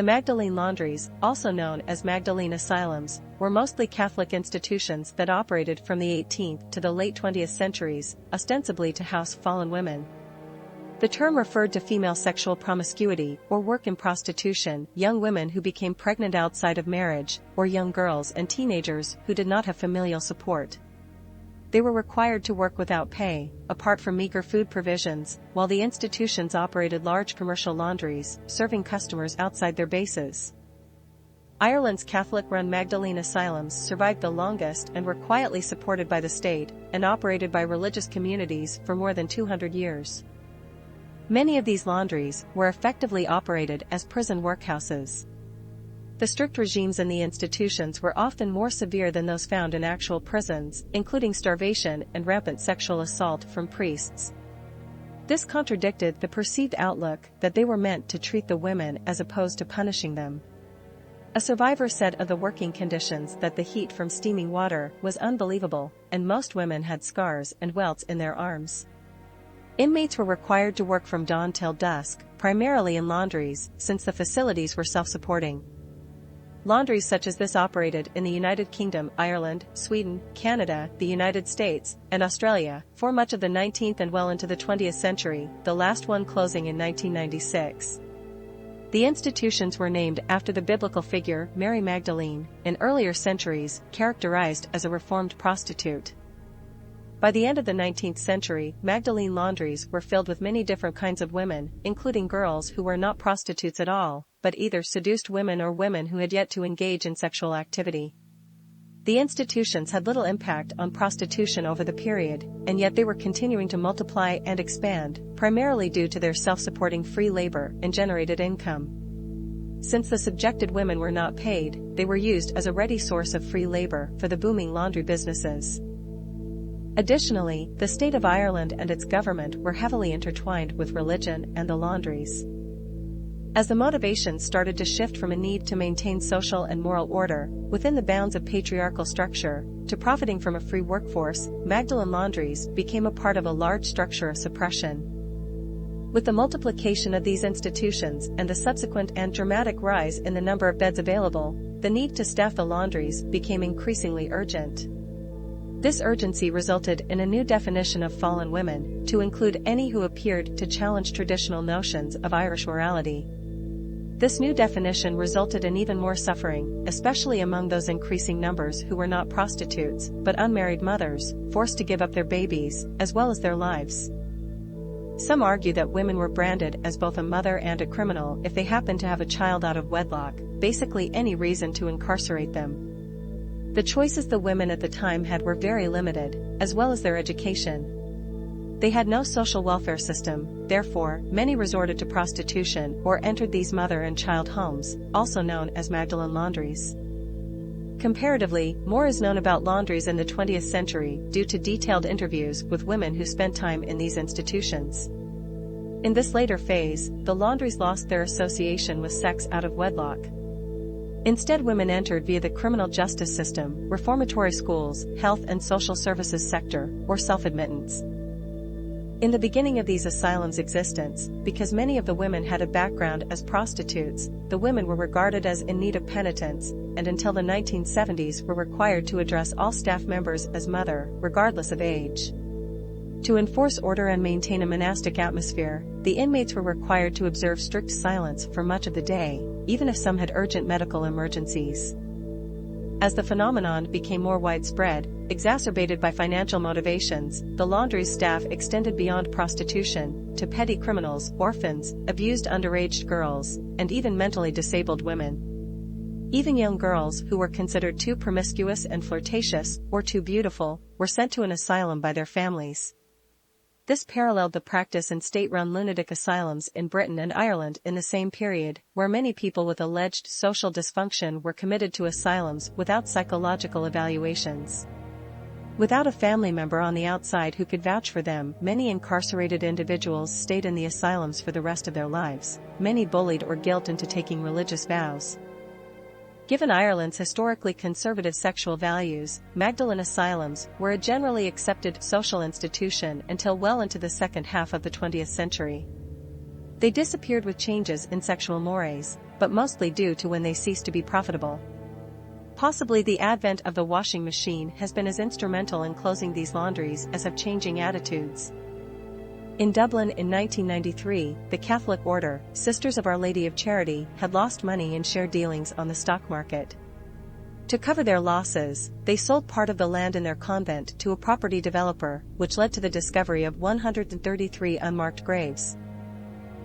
The Magdalene Laundries, also known as Magdalene asylums, were mostly Catholic institutions that operated from the 18th to the late 20th centuries, ostensibly to house fallen women. The term referred to female sexual promiscuity or work in prostitution, young women who became pregnant outside of marriage, or young girls and teenagers who did not have familial support. They were required to work without pay, apart from meager food provisions, while the institutions operated large commercial laundries, serving customers outside their bases. Ireland's Catholic-run Magdalene asylums survived the longest and were quietly supported by the state, and operated by religious communities for more than 200 years. Many of these laundries were effectively operated as prison workhouses. The strict regimes in the institutions were often more severe than those found in actual prisons, including starvation and rampant sexual assault from priests. This contradicted the perceived outlook that they were meant to treat the women as opposed to punishing them. A survivor said of the working conditions that the heat from steaming water was unbelievable, and most women had scars and welts in their arms. Inmates were required to work from dawn till dusk, primarily in laundries, since the facilities were self-supporting. Laundries such as this operated in the United Kingdom, Ireland, Sweden, Canada, the United States, and Australia for much of the 19th and well into the 20th century, the last one closing in 1996. The institutions were named after the biblical figure Mary Magdalene, in earlier centuries characterized as a reformed prostitute. By the end of the 19th century, Magdalene laundries were filled with many different kinds of women, including girls who were not prostitutes at all, but either seduced women or women who had yet to engage in sexual activity. The institutions had little impact on prostitution over the period, and yet they were continuing to multiply and expand, primarily due to their self-supporting free labor and generated income. Since the subjected women were not paid, they were used as a ready source of free labor for the booming laundry businesses. Additionally, the state of Ireland and its government were heavily intertwined with religion and the laundries. As the motivations started to shift from a need to maintain social and moral order, within the bounds of patriarchal structure, to profiting from a free workforce, Magdalene laundries became a part of a large structure of suppression. With the multiplication of these institutions and the subsequent and dramatic rise in the number of beds available, the need to staff the laundries became increasingly urgent. This urgency resulted in a new definition of fallen women, to include any who appeared to challenge traditional notions of Irish morality. This new definition resulted in even more suffering, especially among those increasing numbers who were not prostitutes, but unmarried mothers, forced to give up their babies, as well as their lives. Some argue that women were branded as both a mother and a criminal if they happened to have a child out of wedlock, basically any reason to incarcerate them. The choices the women at the time had were very limited, as well as their education. They had no social welfare system, therefore, many resorted to prostitution or entered these mother and child homes, also known as Magdalene laundries. Comparatively, more is known about laundries in the 20th century due to detailed interviews with women who spent time in these institutions. In this later phase, the laundries lost their association with sex out of wedlock. Instead, women entered via the criminal justice system, reformatory schools, health and social services sector, or self-admittance. In the beginning of these asylums' existence, because many of the women had a background as prostitutes, the women were regarded as in need of penitence, and until the 1970s were required to address all staff members as mother, regardless of age. To enforce order and maintain a monastic atmosphere, the inmates were required to observe strict silence for much of the day, even if some had urgent medical emergencies. As the phenomenon became more widespread, exacerbated by financial motivations, the laundry's staff extended beyond prostitution to petty criminals, orphans, abused underage girls, and even mentally disabled women. Even young girls who were considered too promiscuous and flirtatious, or too beautiful, were sent to an asylum by their families. This paralleled the practice in state-run lunatic asylums in Britain and Ireland in the same period, where many people with alleged social dysfunction were committed to asylums without psychological evaluations. Without a family member on the outside who could vouch for them, many incarcerated individuals stayed in the asylums for the rest of their lives, many bullied or guilted into taking religious vows. Given Ireland's historically conservative sexual values, Magdalene asylums were a generally accepted social institution until well into the second half of the 20th century. They disappeared with changes in sexual mores, but mostly due to when they ceased to be profitable. Possibly the advent of the washing machine has been as instrumental in closing these laundries as have changing attitudes. In Dublin in 1993, the Catholic order, Sisters of Our Lady of Charity, had lost money in share dealings on the stock market. To cover their losses, they sold part of the land in their convent to a property developer, which led to the discovery of 133 unmarked graves.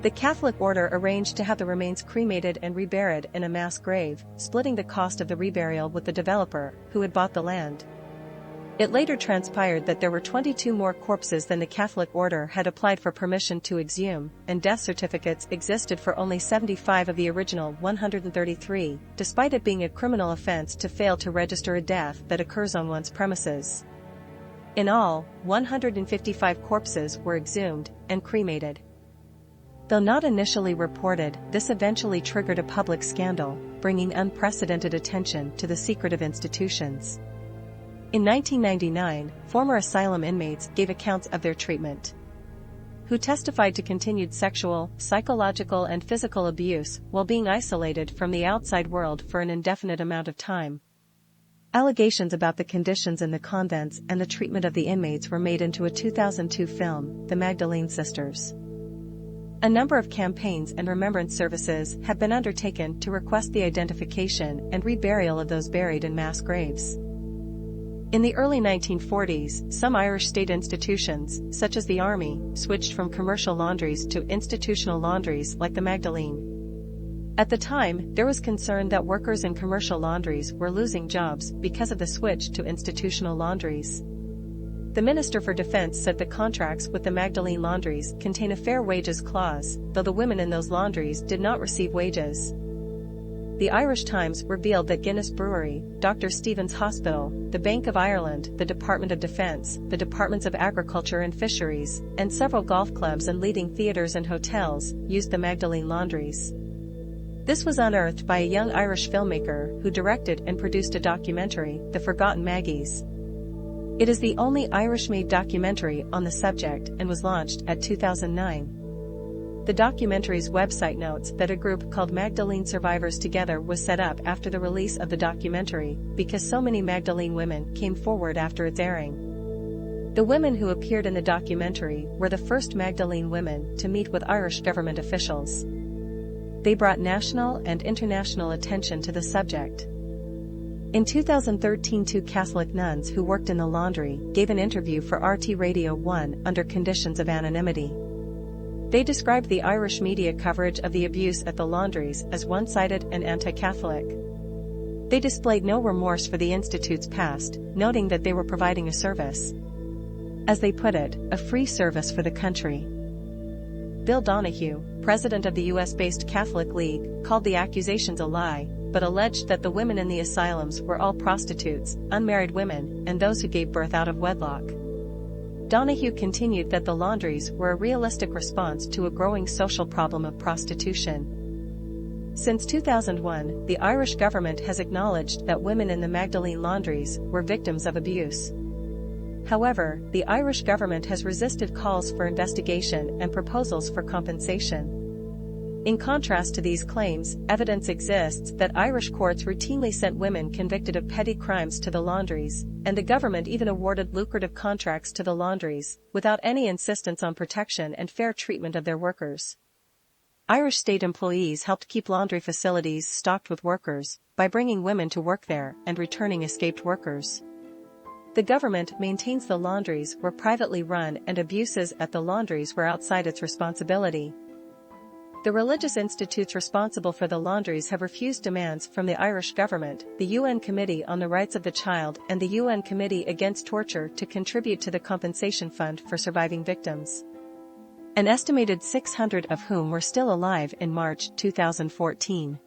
The Catholic order arranged to have the remains cremated and reburied in a mass grave, splitting the cost of the reburial with the developer, who had bought the land. It later transpired that there were 22 more corpses than the Catholic order had applied for permission to exhume, and death certificates existed for only 75 of the original 133, despite it being a criminal offense to fail to register a death that occurs on one's premises. In all, 155 corpses were exhumed and cremated. Though not initially reported, this eventually triggered a public scandal, bringing unprecedented attention to the secretive institutions. In 1999, former asylum inmates gave accounts of their treatment, who testified to continued sexual, psychological and physical abuse while being isolated from the outside world for an indefinite amount of time. Allegations about the conditions in the convents and the treatment of the inmates were made into a 2002 film, The Magdalene Sisters. A number of campaigns and remembrance services have been undertaken to request the identification and reburial of those buried in mass graves. In the early 1940s, some Irish state institutions, such as the Army, switched from commercial laundries to institutional laundries like the Magdalene. At the time, there was concern that workers in commercial laundries were losing jobs because of the switch to institutional laundries. The Minister for Defense said the contracts with the Magdalene Laundries contain a fair wages clause, though the women in those laundries did not receive wages. The Irish Times revealed that Guinness Brewery, Dr. Stephen's Hospital, the Bank of Ireland, the Department of Defence, the Departments of Agriculture and Fisheries, and several golf clubs and leading theatres and hotels used the Magdalene Laundries. This was unearthed by a young Irish filmmaker who directed and produced a documentary, The Forgotten Maggies. It is the only Irish-made documentary on the subject and was launched at 2009. The documentary's website notes that a group called Magdalene Survivors Together was set up after the release of the documentary, because so many Magdalene women came forward after its airing. The women who appeared in the documentary were the first Magdalene women to meet with Irish government officials. They brought national and international attention to the subject. In 2013, two Catholic nuns who worked in the laundry gave an interview for RT Radio 1 under conditions of anonymity. They described the Irish media coverage of the abuse at the laundries as one-sided and anti-Catholic. They displayed no remorse for the institute's past, noting that they were providing a service. As they put it, a free service for the country. Bill Donahue, president of the US-based Catholic League, called the accusations a lie, but alleged that the women in the asylums were all prostitutes, unmarried women, and those who gave birth out of wedlock. Donahue continued that the laundries were a realistic response to a growing social problem of prostitution. Since 2001, the Irish government has acknowledged that women in the Magdalene Laundries were victims of abuse. However, the Irish government has resisted calls for investigation and proposals for compensation. In contrast to these claims, evidence exists that Irish courts routinely sent women convicted of petty crimes to the laundries, and the government even awarded lucrative contracts to the laundries, without any insistence on protection and fair treatment of their workers. Irish state employees helped keep laundry facilities stocked with workers, by bringing women to work there and returning escaped workers. The government maintains the laundries were privately run and abuses at the laundries were outside its responsibility. The religious institutes responsible for the laundries have refused demands from the Irish government, the UN Committee on the Rights of the Child and the UN Committee Against Torture to contribute to the compensation fund for surviving victims. An estimated 600 of whom were still alive in March 2014.